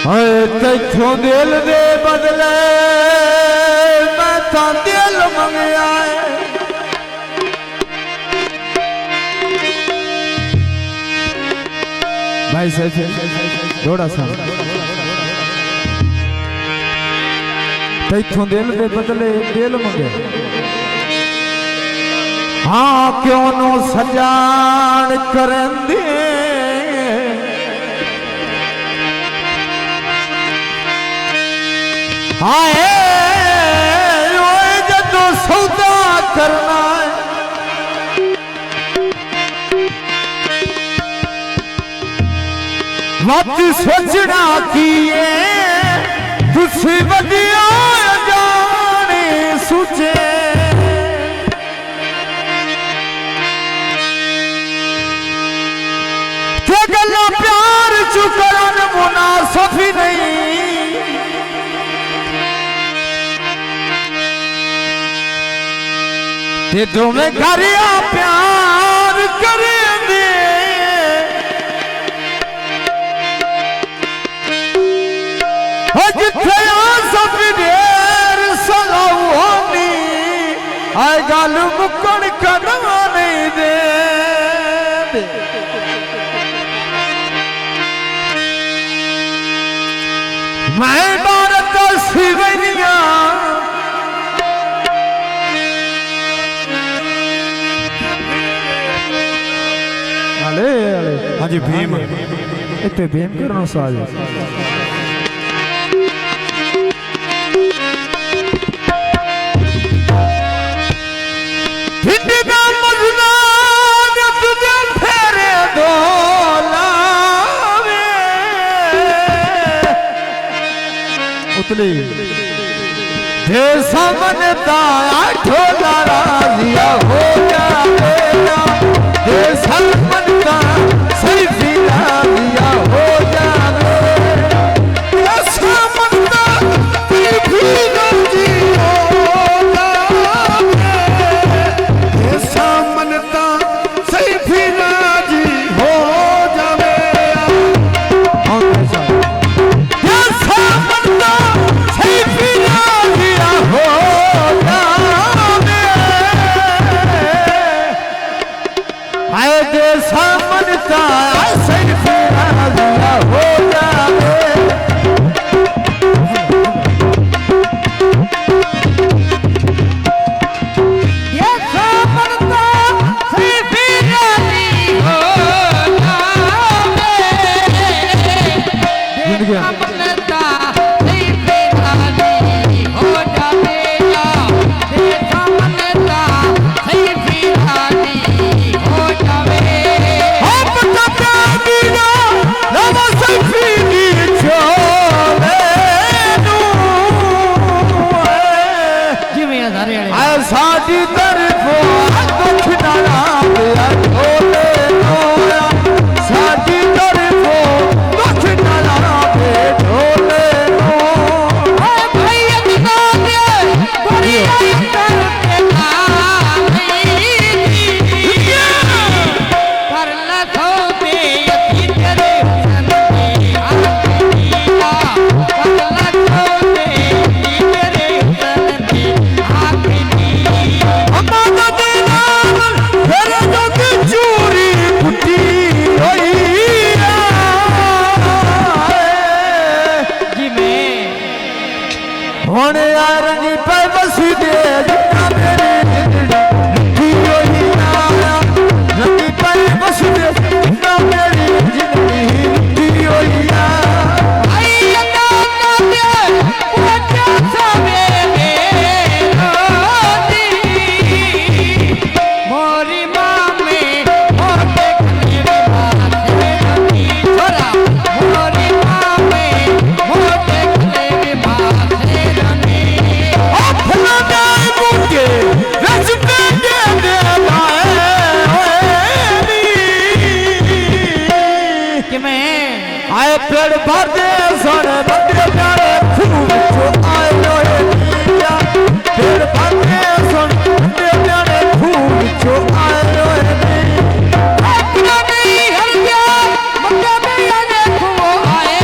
तैथों दिल दे बदले मैं था दिल मंगया भाई सही थोड़ा सा तैथों दिल दे बदले दिल मंगे हाँ क्यों नो सजान करंदे हाय जदों सौदा करना मत सोचना की तुसी वधिया जाने सुचे के गल्ला प्यार चुकरन मुनासिब ही नहीं ते तुम्हें घरिया प्यार करेंगे जिथे सब ढेर सलाऊ होनी आए गल मुकन कदम नहीं दे मैं भारत शिवनिया हाँ जी भीम इतने भीम करना साज उतली सामनता ठोला राजिया हो जाएगा सामनता सही राजिया हो जाए सामनता सामनता सही राजी हो जावे सामनता सही राजिया हो जावे ये सामनता सही राजी हो जावे सामनता सही राजी हो जावे ये सामनता सही राजी हो जावे साडी तरफ दुख नाला साडी तरफ दुख नाला ढोले होने रंगी पे बसी दे रंगी पे बसी दे मेरी जिंदगी मोरी माँ में आए पेड़ भरते सोने बंदे प्यारे खूब जो आए लोहे दिया पेड़ भरते सोने बंदे प्यारे खूब जो आए लोहे दिया अपना नहीं हर गया मक्का में आने खूब आए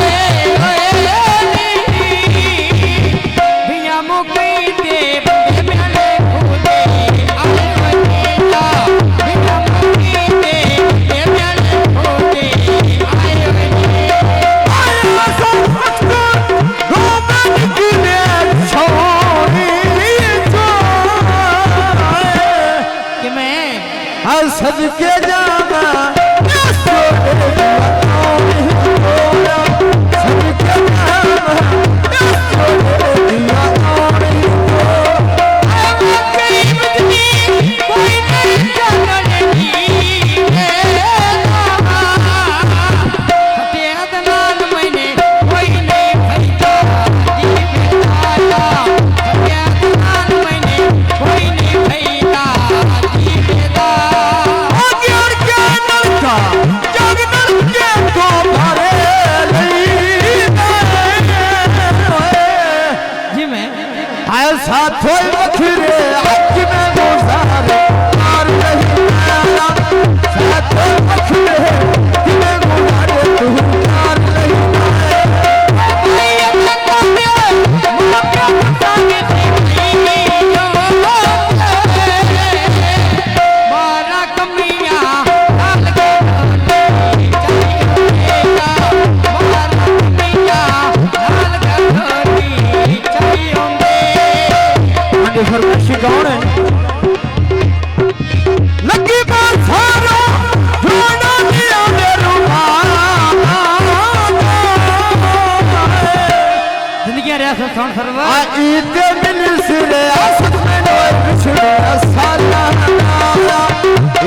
ईदे मिलसरे आसत में नोए बिछड़े साला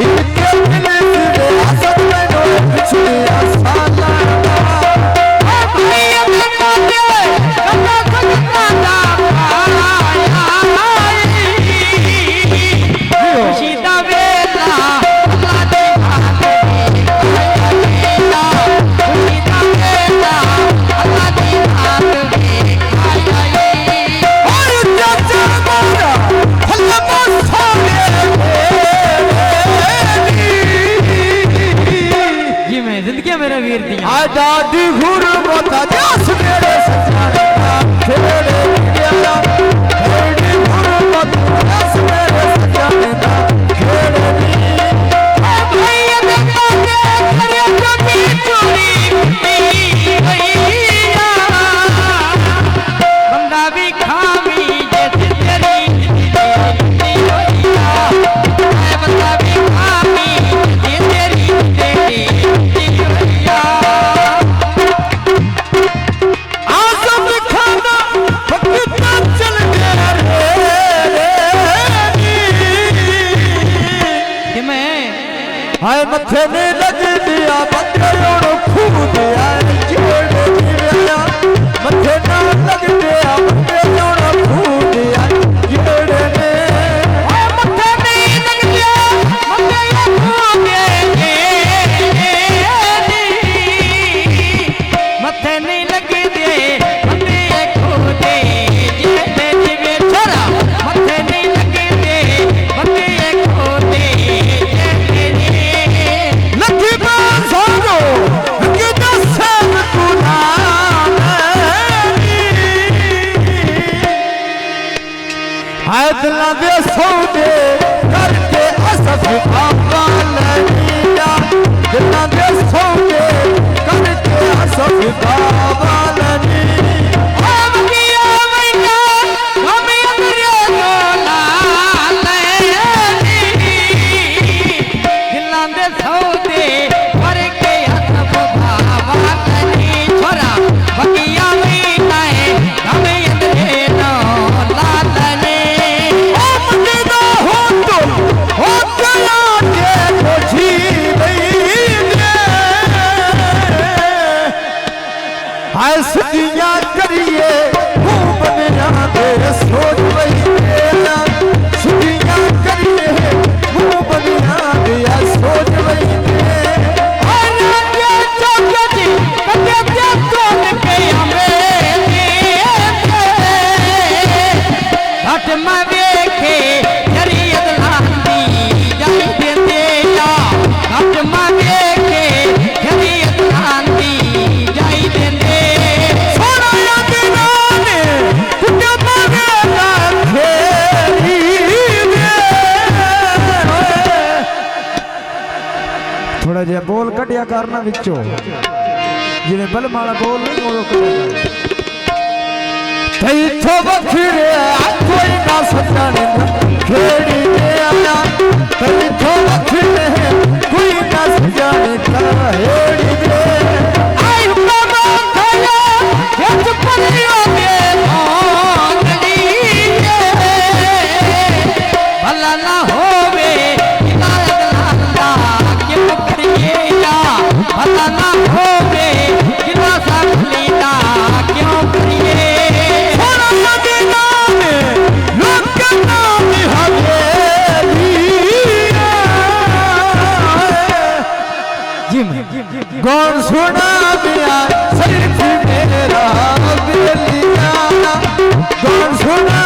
ईदे मिलसरे आसत में नोए बिछड़े साला भैया बेटा दे कन्ना कन्ना दा खुशी दा वेला अल्लाह दे खुशी दा वेला अल्लाह दे मेरा वीर दिया दादी गुरु बता दास मेरे सजाने का खेड़े गया दादी गुरु बता दास मेरे सजाने का खेड़े भैया बेटा के करे कभी चोरी भैया बंदा भी खामी जैसे तेरी भैया बंदा भी खामी जैसे तेरी हाय मथे ने लग दिया बंदे खूब दिया जोड़ दिया मथे ना लग दिया बंदे खूब दिया जोड़ ने हाय मथे ने लग दिया बंदे खूब दिया मथे नहीं लग दे बंदे खूब दे ये दिवे छोरा मथे नहीं लग दे बंदे खूब दे दिला दे सौदे करके असफ आपा लनिया दिला दे सौदे करके असफ आपा लनी हम किया मैया हम अंदर लोला लनी दिला दे सौदे करके असफ आपा लनी छोरा बकिया मैया हम अंदर लोला लनी सदियां करिए बनिया दे सोच वही सदियां करिए बनिया दिया सोच वही मैं देखे शरीयत लांदी जाई देते या हट मैं देखे शरीयत लांदी जाई देते सोना याद नाने कुटे मांगे ना खेरी थोड़ा जिहा बोल कटिया करना विचों जिवें बलमाला बोल नहीं वो कई तो बखरे कोई ना सजाने खेड़ी दे आया कई तो बखरे कोई ना सजाने का हेड़ी दे आई बाबा भैया ये चुपलियों के भांगड़ी भला ना होवे हिदायत लांदा क्यों करिए या भला ना होवे गिलासा लीला क्यों करिए कौन सुना दिया सिर्फ मेरा बेलिया कौन सुना